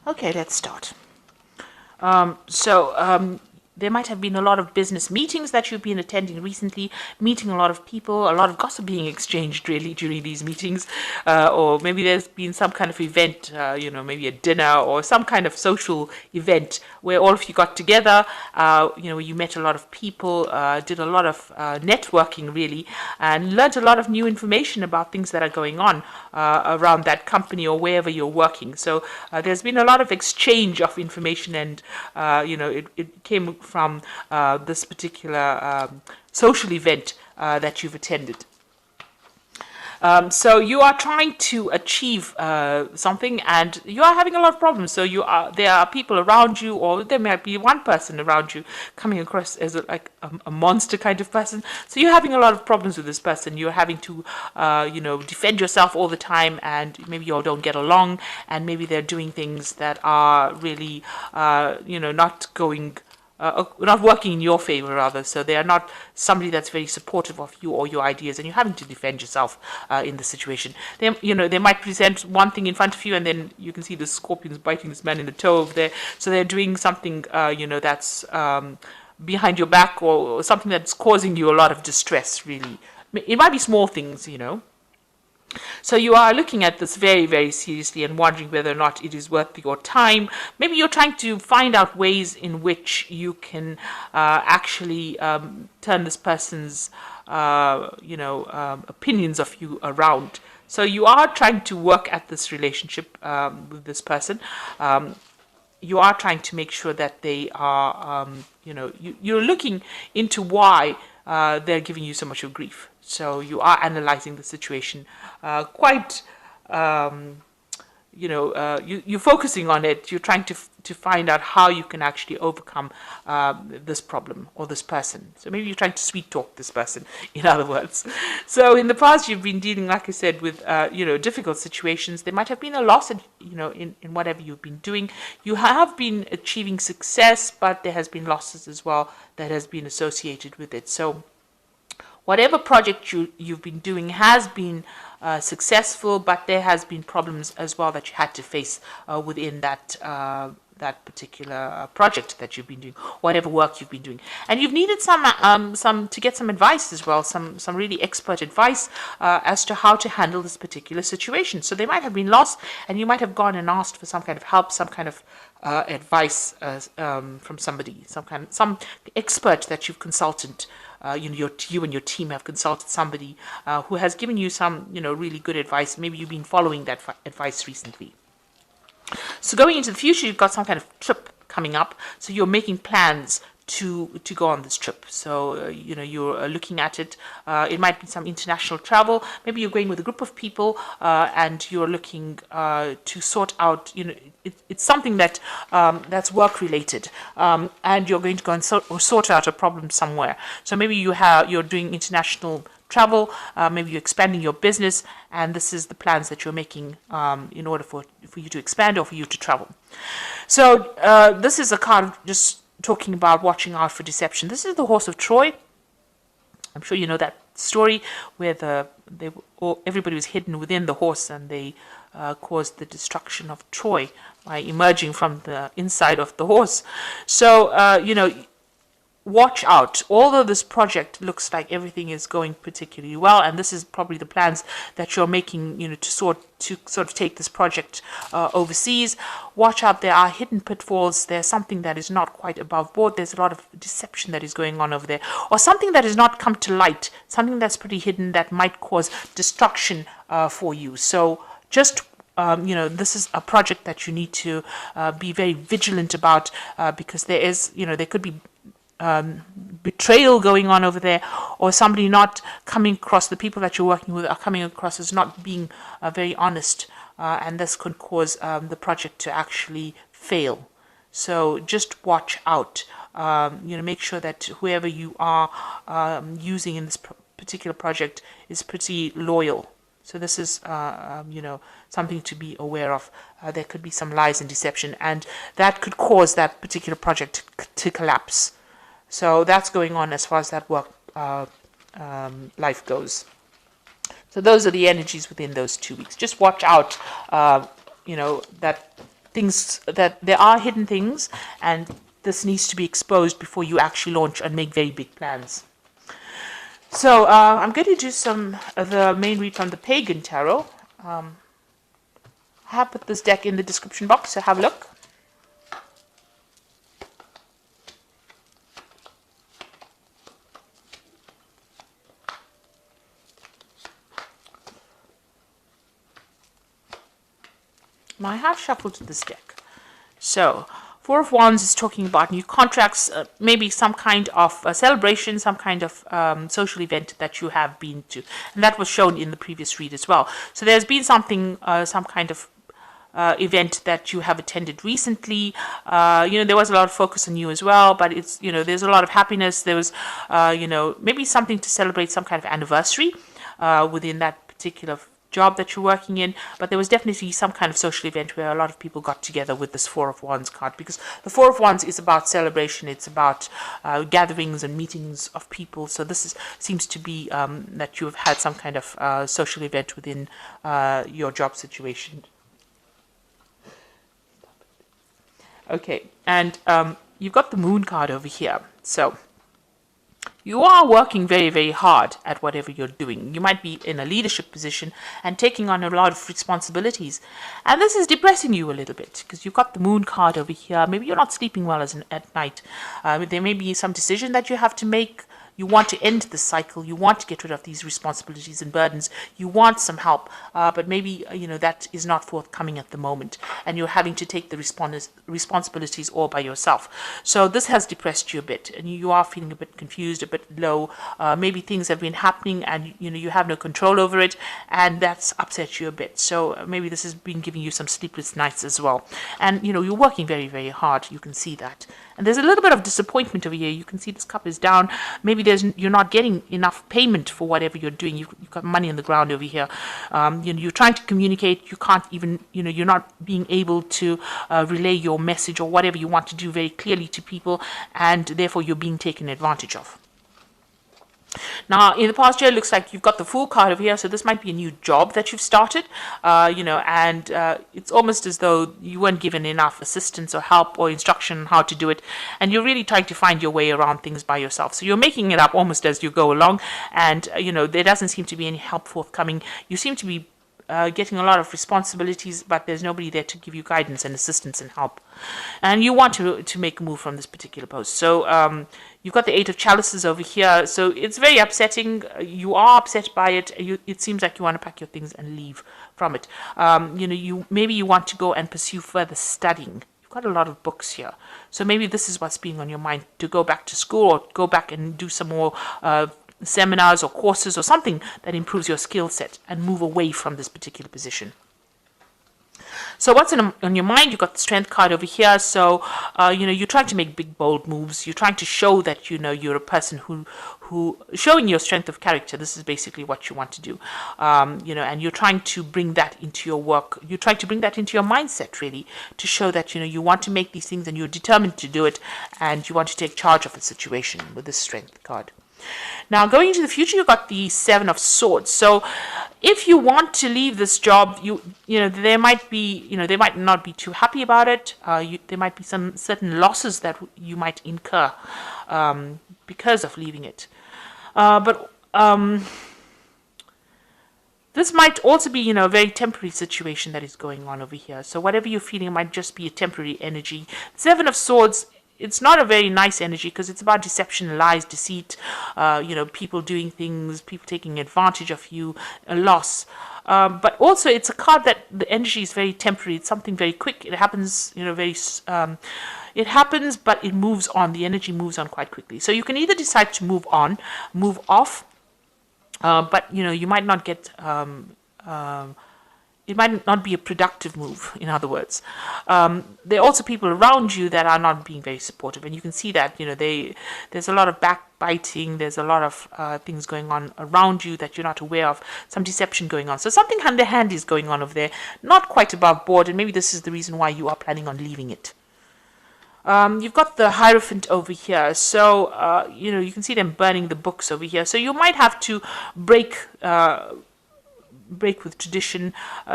Okay, let's start. So there might have been a lot of business meetings that you've been attending recently, meeting a lot of people, a lot of gossip being exchanged really during these meetings, or maybe there's been some kind of event, maybe a dinner or some kind of social event where all of you got together, you met a lot of people, did a lot of networking really, and learned a lot of new information about things that are going on around that company or wherever you're working. So there's been a lot of exchange of information, and it came from this particular social event that you've attended. So you are trying to achieve something, and you are having a lot of problems. So there are people around you, or there might be one person around you coming across as a monster kind of person. So you're having a lot of problems with this person. You're having to, defend yourself all the time, and maybe you all don't get along, and maybe they're doing things that are really, not working in your favor, rather. So they are not somebody that's very supportive of you or your ideas, and you're having to defend yourself in the situation. They might present one thing in front of you, and then you can see the scorpions biting this man in the toe over there. So they're doing something, that's behind your back, or something that's causing you a lot of distress, really. It might be small things, So you are looking at this very, very seriously and wondering whether or not it is worth your time. Maybe you're trying to find out ways in which you can actually turn this person's, opinions of you around. So you are trying to work at this relationship with this person. You are trying to make sure that they are, you're looking into why they're giving you so much of grief. So you are analyzing the situation quite, you're focusing on it. You're trying to find out how you can actually overcome this problem or this person. So maybe you're trying to sweet talk this person, in other words. So in the past, you've been dealing, like I said, with, difficult situations. There might have been a loss, in whatever you've been doing. You have been achieving success, but there has been losses as well that has been associated with it. So whatever project you've been doing has been successful, but there has been problems as well that you had to face within that particular project that you've been doing, whatever work you've been doing, and you've needed some to get some advice as well, some really expert advice as to how to handle this particular situation. So they might have been lost, and you might have gone and asked for some kind of help, some kind of advice from somebody, some expert that you've consulted. You and your team have consulted somebody who has given you some, really good advice. Maybe you've been following that advice recently. So going into the future, you've got some kind of trip coming up. So you're making plans to go on this trip. So, you're looking at it. It might be some international travel. Maybe you're going with a group of people and you're looking to sort out, it's something that that's work related, and you're going to go and sort out a problem somewhere. So maybe you're doing international travel, maybe you're expanding your business, and this is the plans that you're making in order for you to expand or for you to travel. So this is a card just talking about watching out for deception. This is the horse of Troy. I'm sure you know that story where everybody was hidden within the horse, and they caused the destruction of Troy by emerging from the inside of the horse. So, watch out. Although this project looks like everything is going particularly well, and this is probably the plans that you're making, to sort of take this project overseas, watch out. There are hidden pitfalls. There's something that is not quite above board. There's a lot of deception that is going on over there, or something that has not come to light, something that's pretty hidden that might cause destruction for you. So just this is a project that you need to be very vigilant about, because there could be betrayal going on over there, or somebody not coming across, the people that you're working with are coming across as not being very honest, and this could cause the project to actually fail. So just watch out. Make sure that whoever you are using in this particular project is pretty loyal. So this is, something to be aware of. There could be some lies and deception, and that could cause that particular project to collapse. So that's going on as far as that work life goes. So those are the energies within those 2 weeks. Just watch out, that things, that there are hidden things, and this needs to be exposed before you actually launch and make very big plans. So I'm going to do some of the main read from the Pagan Tarot. I have put this deck in the description box, so have a look. Now I have shuffled this deck. So Four of Wands is talking about new contracts, maybe some kind of celebration, some kind of social event that you have been to. And that was shown in the previous read as well. So there's been something, some kind of event that you have attended recently. There was a lot of focus on you as well, but it's, there's a lot of happiness. There was, maybe something to celebrate, some kind of anniversary within that particular job that you're working in, but there was definitely some kind of social event where a lot of people got together with this Four of Wands card, because the Four of Wands is about celebration, it's about gatherings and meetings of people. So this seems to be that you have had some kind of social event within your job situation. Okay, and you've got the Moon card over here. So you are working very, very hard at whatever you're doing. You might be in a leadership position and taking on a lot of responsibilities. And this is depressing you a little bit because you've got the Moon card over here. Maybe you're not sleeping well at night. There may be some decision that you have to make. You want to end the cycle. You want to get rid of these responsibilities and burdens. You want some help, but maybe that is not forthcoming at the moment, and you're having to take the responsibilities all by yourself. So this has depressed you a bit, and you are feeling a bit confused, a bit low. Maybe things have been happening, and you have no control over it, and that's upset you a bit. So maybe this has been giving you some sleepless nights as well. And you're working very, very hard. You can see that. And there's a little bit of disappointment over here. You can see this cup is down. Maybe you're not getting enough payment for whatever you're doing. You've got money on the ground over here. You're trying to communicate. You can't even, you're not being able to relay your message or whatever you want to do very clearly to people, and therefore you're being taken advantage of. Now, in the past year, it looks like you've got the Fool card over here, so this might be a new job that you've started, and it's almost as though you weren't given enough assistance or help or instruction on how to do it, and you're really trying to find your way around things by yourself. So you're making it up almost as you go along, and, there doesn't seem to be any help forthcoming. You seem to be getting a lot of responsibilities, but there's nobody there to give you guidance and assistance and help. And you want to make a move from this particular post. So you've got the Eight of Chalices over here. So it's very upsetting. You are upset by it. It seems like you want to pack your things and leave from it. Maybe you want to go and pursue further studying. You've got a lot of books here. So maybe this is what's being on your mind, to go back to school or go back and do some more seminars or courses or something that improves your skill set and move away from this particular position. So what's on your mind? You've got the Strength card over here. So, you're trying to make big, bold moves. You're trying to show that, you're a person who showing your strength of character. This is basically what you want to do. And you're trying to bring that into your work. You're trying to bring that into your mindset, really, to show that, you want to make these things and you're determined to do it, and you want to take charge of the situation with this Strength card. Now, going into the future, you've got the Seven of Swords. So if you want to leave this job, they might not be too happy about it. There might be some certain losses that you might incur because of leaving it. But this might also be, a very temporary situation that is going on over here. So whatever you're feeling might just be a temporary energy. Seven of Swords, it's not a very nice energy because it's about deception, lies, deceit, people doing things, people taking advantage of you, a loss. But also it's a card that the energy is very temporary. It's something very quick. It happens, it happens, but it moves on. The energy moves on quite quickly. So you can either decide to move on, move off, but, you might not get... it might not be a productive move, in other words. There are also people around you that are not being very supportive, and you can see that, there's a lot of backbiting, there's a lot of things going on around you that you're not aware of, some deception going on. So something hand-to-hand is going on over there, not quite above board, and maybe this is the reason why you are planning on leaving it. You've got the Hierophant over here, so, you can see them burning the books over here. So you might have to break break with tradition.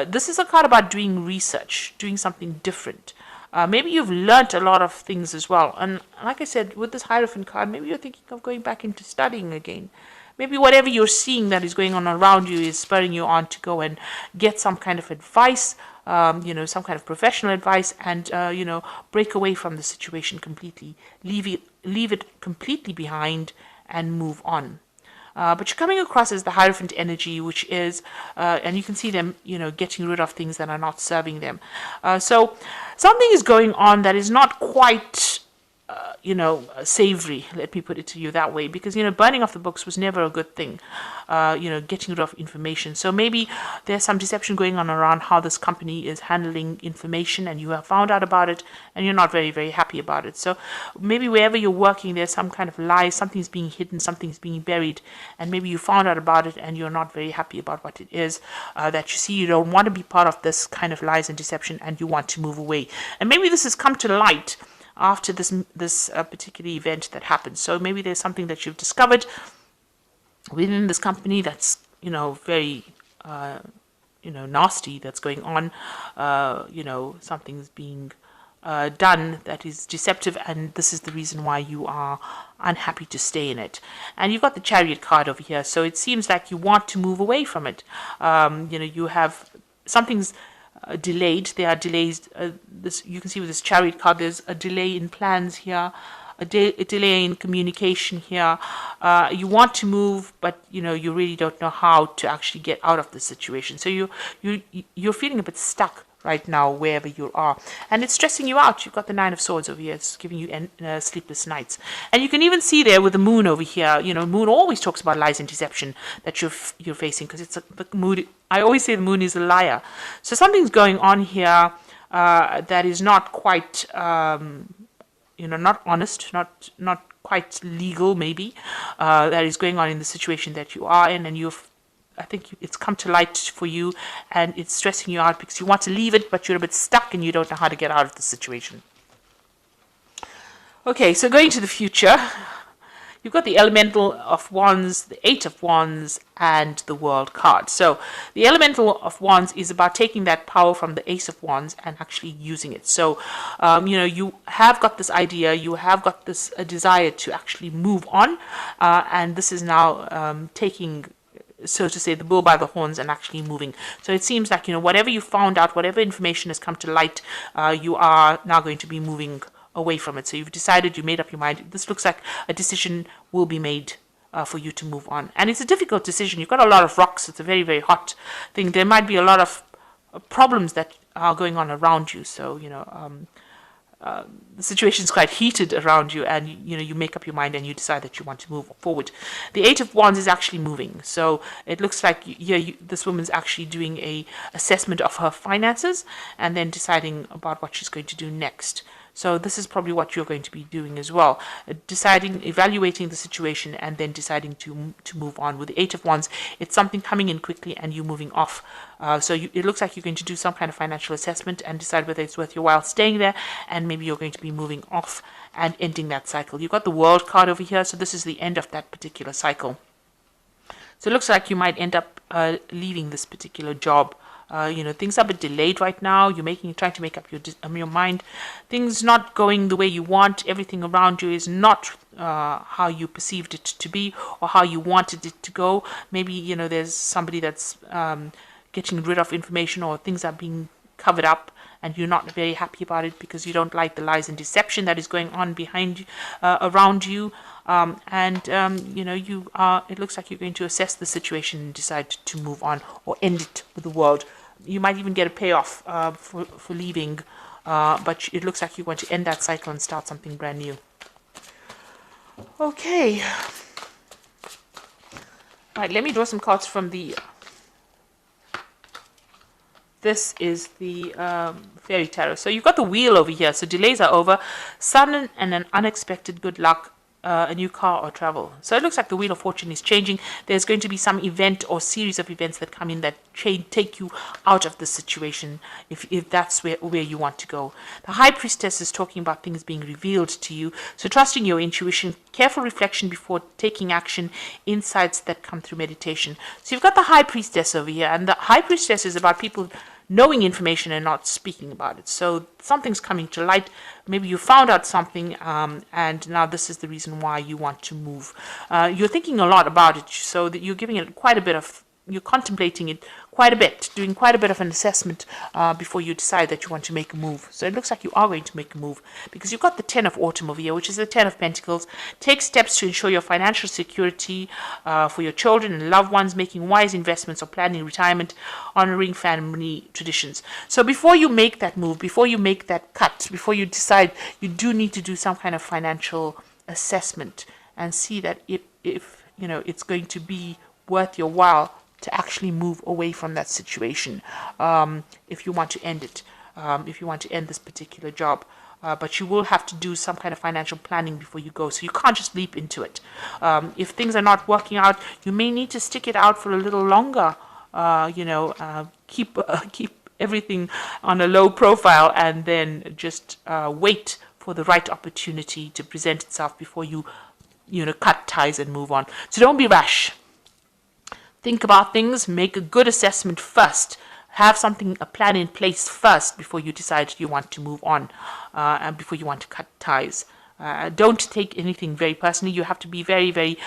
This is a card about doing research, doing something different. Maybe you've learnt a lot of things as well. And like I said, with this Hierophant card, maybe you're thinking of going back into studying again. Maybe whatever you're seeing that is going on around you is spurring you on to go and get some kind of advice, some kind of professional advice, and, break away from the situation completely. Leave it completely behind and move on. But you're coming across as the Hierophant energy, which is, and you can see them, getting rid of things that are not serving them. So something is going on that is not quite, savory, let me put it to you that way, because, burning off the books was never a good thing, getting rid of information. So maybe there's some deception going on around how this company is handling information, and you have found out about it, and you're not very, very happy about it. So maybe wherever you're working, there's some kind of lie, something's being hidden, something's being buried, and maybe you found out about it, and you're not very happy about what it is that you see. You don't want to be part of this kind of lies and deception, and you want to move away. And maybe this has come to light after this particular event that happened. So maybe there's something that you've discovered within this company that's very nasty that's going on. Something's being done that is deceptive, and this is the reason why you are unhappy to stay in it. And you've got the Chariot card over here, so it seems like you want to move away from it. You have something's delayed. There are delays. You can see with this Chariot card, there's a delay in plans here, a delay in communication here. You want to move, but you really don't know how to actually get out of the situation. So you're feeling a bit stuck right now wherever you are, and it's stressing you out. You've got the Nine of Swords over here. It's giving you sleepless nights, and you can even see there with the Moon over here. Moon always talks about lies and deception that you're facing, because it's the mood. I always say the Moon is a liar. So something's going on here that is not quite not honest, not quite legal, maybe, that is going on in the situation that you are in, and I think it's come to light for you, and it's stressing you out because you want to leave it, but you're a bit stuck and you don't know how to get out of the situation. Okay, so going to the future, you've got the Elemental of Wands, the Eight of Wands, and the World card. So the Elemental of Wands is about taking that power from the Ace of Wands and actually using it. So, you have got this idea, you have got this desire to actually move on, and this is now taking, so to say, the bull by the horns and actually moving. So it seems like, whatever you found out, whatever information has come to light, you are now going to be moving away from it. So you've decided, you made up your mind. This looks like a decision will be made for you to move on. And it's a difficult decision. You've got a lot of rocks. It's a very, very hot thing. There might be a lot of problems that are going on around you. So, the situation is quite heated around you, and you make up your mind and you decide that you want to move forward. The Eight of Wands is actually moving, so it looks like this woman's actually doing a assessment of her finances and then deciding about what she's going to do next. So this is probably what you're going to be doing as well, evaluating the situation, and then deciding to move on. With the Eight of Wands, it's something coming in quickly and you moving off. It looks like you're going to do some kind of financial assessment and decide whether it's worth your while staying there, and maybe you're going to be moving off and ending that cycle. You've got the World card over here, so this is the end of that particular cycle. So it looks like you might end up leaving this particular job. Things are a bit delayed right now. You're trying to make up your mind. Things not going the way you want. Everything around you is not how you perceived it to be or how you wanted it to go. Maybe, there's somebody that's getting rid of information, or things are being covered up, and you're not very happy about it because you don't like the lies and deception that is going on around you. It looks like you're going to assess the situation and decide to move on or end it with the world. You might even get a payoff for leaving, but it looks like you want to end that cycle and start something brand new. Okay. All right, let me draw some cards from the... This is the Fairy Tarot. So you've got the Wheel over here. So delays are over. Sudden and an unexpected good luck a new car or travel. So it looks like the Wheel of Fortune is changing. There's going to be some event or series of events that come in that take you out of the situation if that's where you want to go. The High Priestess is talking about things being revealed to you. So trusting your intuition, careful reflection before taking action, insights that come through meditation. So you've got the High Priestess over here, and the High Priestess is about people knowing information and not speaking about it. So something's coming to light. Maybe you found out something, and now this is the reason why you want to move. You're thinking a lot about it, so that you're giving it quite a bit of, you're contemplating it quite a bit, doing quite a bit of an assessment before you decide that you want to make a move. So it looks like you are going to make a move, because you've got the Ten of Autumn over here, which is the Ten of Pentacles. Take steps to ensure your financial security for your children and loved ones, making wise investments or planning retirement, honoring family traditions. So before you make that move, before you make that cut, before you decide, you do need to do some kind of financial assessment and see that if you know it's going to be worth your while to actually move away from that situation, if you want to end it, if you want to end this particular job. But you will have to do some kind of financial planning before you go. So you can't just leap into it. If things are not working out, you may need to stick it out for a little longer. Keep everything on a low profile, and then just wait for the right opportunity to present itself before you cut ties and move on. So don't be rash. Think about things, make a good assessment first. Have a plan in place first before you decide you want to move on, and before you want to cut ties. Don't take anything very personally. You have to be very, very,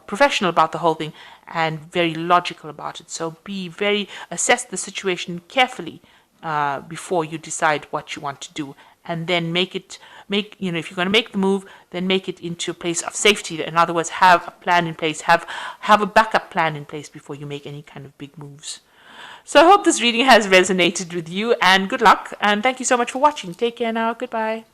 professional about the whole thing and very logical about it. So assess the situation carefully before you decide what you want to do, and then if you're going to make the move, then make it into a place of safety. In other words, have a plan in place, have a backup plan in place before you make any kind of big moves. So I hope this reading has resonated with you, and good luck, and thank you so much for watching. Take care now. Goodbye.